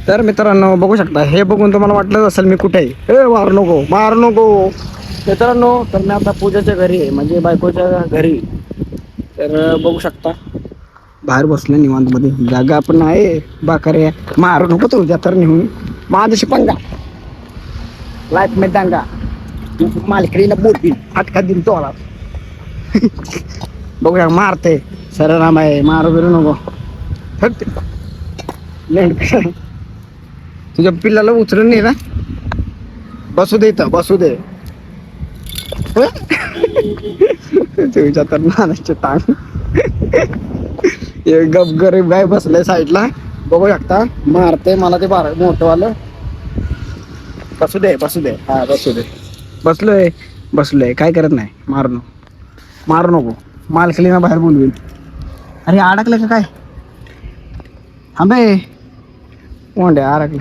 तर मित्रांनो बघू शकता, हे बघून तुम्हाला वाटलं असेल मी कुठे आहे, ए मारू नको मारू नको. मित्रांनो तर मी आता पूजाच्या घरी आहे, म्हणजे बायकोच्या घरी. तर बघू शकता बाहेर बसलं निवांत मध्ये, जागा पण आहे. बाकरे मारू नको तुझ्या तर नेहून माझ्याशी पंगा लाईफ मध्ये दांगा. मालकडीला बोलतील अटका दिन तो आला. बघूया मारते सर राम आहे, मारू बिरू नको. तुझ्या पिल्लाला उचलून नाही ना, बसू दे इथं बसू दे. तुझ्या तर नानाचे टांग. गप गरीब गाय बसले साईडला, बघू शकता मारते मला ते मोठं वालं. बसू दे बसू दे, हा बसू दे. बसलोय बसलोय, काय करत नाही. मारू नको मालकलीना बाहेर बोलवेल. अरे अडकलं का काय, थांबे कोंड्या अडकलं.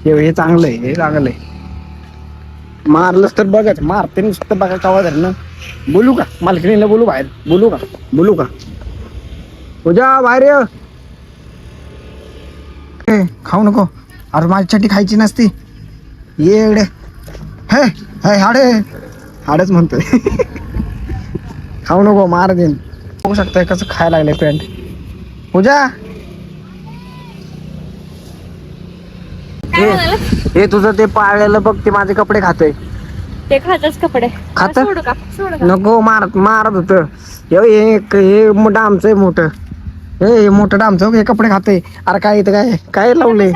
हे चांगलं आहे, हे चांगलं आहे. मारलंच तर बघायचं, मारते नुसतं बघायचं आवाज आहे ना. बोलू का मालकिणीला, बोलू बाहेर, बोलू का तुझ्या बाहेर ये. खाऊ नको, अरे माझी चटी खायची नसती. ये एवढे हे हाडच म्हणतोय. खाऊ नको मार देईन. बघू शकताय कसं खायला लागले पॅन्ट. पूजा हे तुझं ते पाळलेलं बघ, ते माझे कपडे खातोय. ते खातच कपडे खात सोडू का नको, मारत होत. हे डामचं आहे मोठं, हे मोठं डामचं हे कपडे खातोय. अरे काय इथं काय काय लावलंय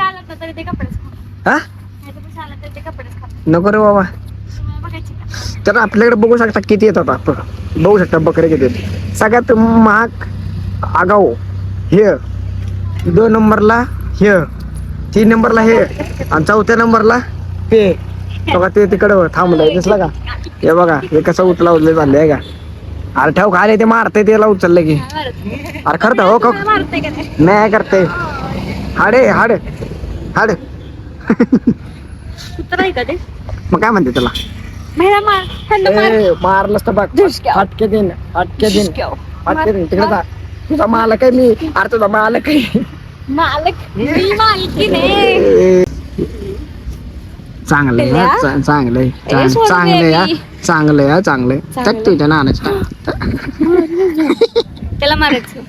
हा, नको रे बाबा. तर आपल्याकडे बघू शकता किती येतात आपण, बघू शकता बकरे किती येतात. सगळ्यात महाग आगाऊ हे, 2 नंबरला हे, 3 नंबरला हे, आणि 4थ्या नंबरला ते. बघा ते तिकडं थांबलंय, दिसलं का. हे बघा हे कसं उचलावलं झालंय का. अरे ठेव खाली, ते मारते त्याला उचललं की. अरे खरं हो का नाही करते. हाडे हाड हाड. मग काय म्हणते त्याला, मारलंच तर बघ. हटके देईन तिकडे जा. तुझा मालक आहे मी, अरे तुझा मालक आहे. चांगलंय तुझ्या नानाचं. त्याला मारायचं.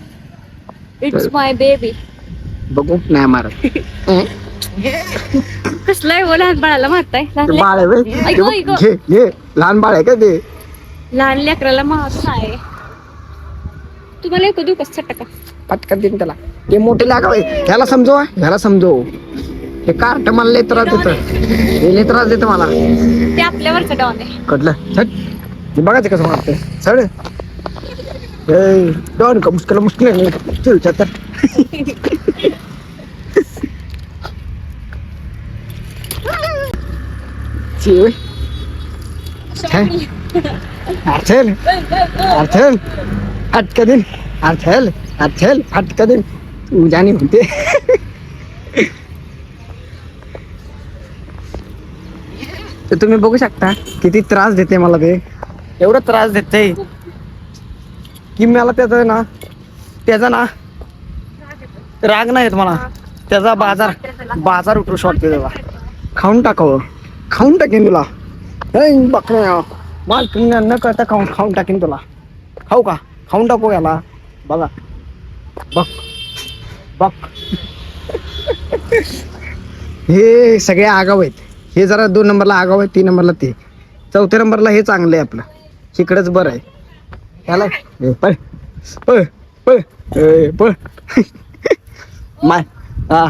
It's my baby. बघू नाही मारत. कसलंय वो लहान बाळाला मारताय. बाळ आहे घे, लहान बाळ आहे का ते. लहान लेकराला मारत नाही. तुम्हाला एक देऊ कसं टका पटकन देईन त्याला. ते मोठे लागाव ह्याला समजव. हे कार्ट मला लय त्रास देतं, हे लय त्रास देतं मला. ते आपल्यावरचं डॉन आहे. कडलं छट बघायचं कसं मारते सड. डॉन का मुश्किल आहे चल तर. अर्थल फटका दिन, अर्थल फटका दिन. तू जाणी म्हणते. तर तुम्ही बघू शकता किती त्रास देते मला ते. एवढं त्रास देते की मला त्याचा ना राग नाही येत मला. त्याचा बाजार उठू शकते त्याला. खाऊन टाकेन तुला. बकऱ्या मालकीन न करता खाऊन टाकेन तुला. खाऊ का, खाऊन टाकू याला. बघा बघ हे सगळे आगाव आहेत. हे जरा 2 नंबरला आगाव आहे, 3 नंबरला ते, 4थ्या नंबरला हे चांगलं आहे आपलं. इकडंच बरं आहे. ह्याला पळ पळ पळ पळ. माय हा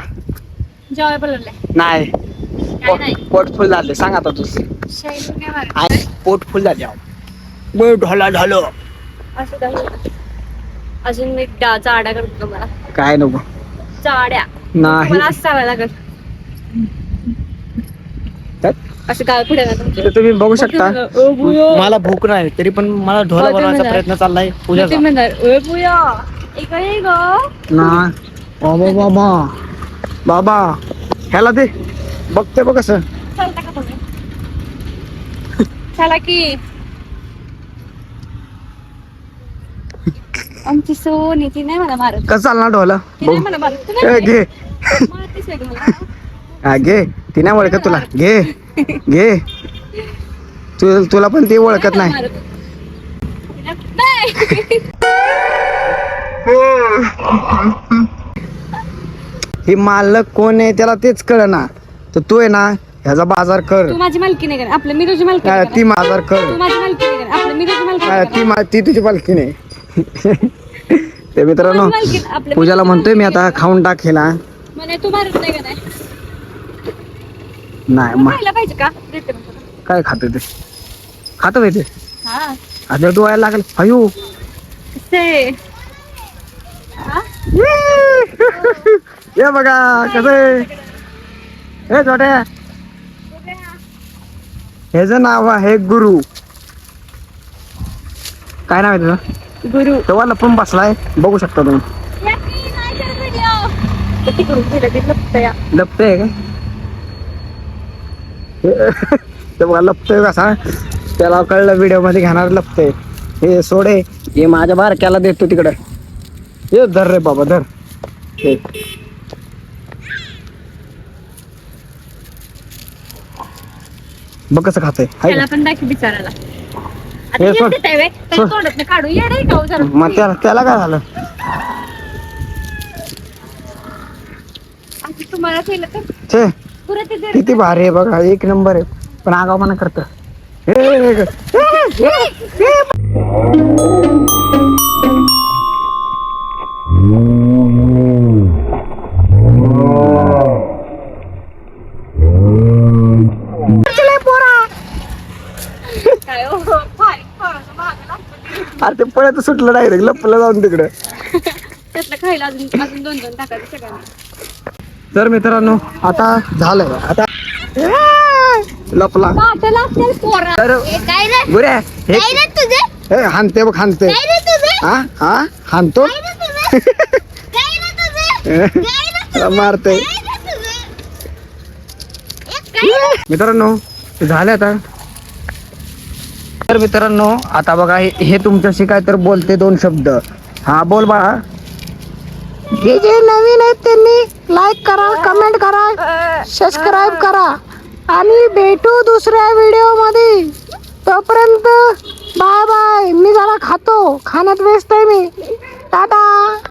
नाही, पोट फुल झाले. सांग आता तुझ पोट फुल झाले. झालं अजून एक चाड्या करतो मला. काय नको चाड्या नाही, मला चावायला लागत. असं काय पुढे तुम्ही बघू शकता. मला भूक नाही तरी पण मला ढोला बनवायचा प्रयत्न चाललाय. पूजा ना बाबा ह्याला दे. बघते बघ कसं चला की आमची सोनी ती नाही मला मारत. कसं चालणार ढोला ती नाही मला मारत. तू नाही ए, घे मारतेस आहे का मला? हा घे ती नाही ओळखत तुला घे घे तुला पण ती ओळखत नाही. मारत. नाही. ही मालक कोण आहे त्याला तेच कळना तर तू आहे ना ह्याचा बाजार कर. तू माझी मालकी नाही का? आपलं मी तुझी मालकी हा, नाही का? ती बाजार कर. तू माझी मालकी नाही का? आपलं मी तुझी मालकी हा, नाही का? ती तुझी पालखी नाही. ते मित्रांनो माझी मालकी आपलं पूजाला म्हणतोय मी आता खाऊन टाक हिला. म्हणे तू मारत नाही का? नाही नाही खायला पाहिजे का? देते मग तुला. काय खातं ते खातं माहिती हा आता डोळ्याला लागल अयो ते हा? हे बघा कसं आहे हे छोट्या ह्याचं नाव आहे गुरु. काय नाव आहे तुझं? गुरु तेव्हा लपून बसलाय बघू शकता तुम्ही. लपतंय का ते बघा लपतोय कसा त्याला कळलं व्हिडिओ मध्ये घेणार लपतंय. हे सोडे हे माझ्या बारक्याला देतो तिकडे. हे धर रे बाबा धर. हे. बघ कसं खातंय हाय त्याला का? पण दाखव बिचाराला. आता हे येत सोड. देताय व्हय? त्याच्या सोड. तोंडातनं काढू येड आहे का हो जरा? मग त्याला काय झालं आता तुम्हाला केलं तर छे पुरं ते दे. किती भारी आहे बघा एक नंबर आहे पण आगावपणा करत. काय हो? फार फाराचं मागं लागतं. अरे ते पळत सुटलं डायरेक्ट लपलं जाऊन तिकडे. त्यातलं खायला अजून अजून 2-2 टाकायचं सगळ्यांना. तर मित्रांनो आता झालंय आता लपला पाटाला असेल पोरा. तर हे काय रे? गुऱ्या हे काय रे तुझे? हे हानते बघ हानते काय रे तुझे? हा हा हानतो काय रे तुझे? काय रे तुझे? काय रे तुझे? मारते. काय रे तुझे? काय रे? मित्रांनो झाले आता. तर मित्रांनो आता बघा हे तुमच्याशी काय तर बोलते 2 शब्द. हा बोल बाळा. जे जे नवीन आहेत त्यांनी लाईक करा कमेंट करा सबस्क्राईब करा आणि भेटू दुसऱ्या व्हिडिओ मध्ये. तोपर्यंत बाय बाय. मी जरा खातो खाण्यात व्यस्त आहे मी. टाटा.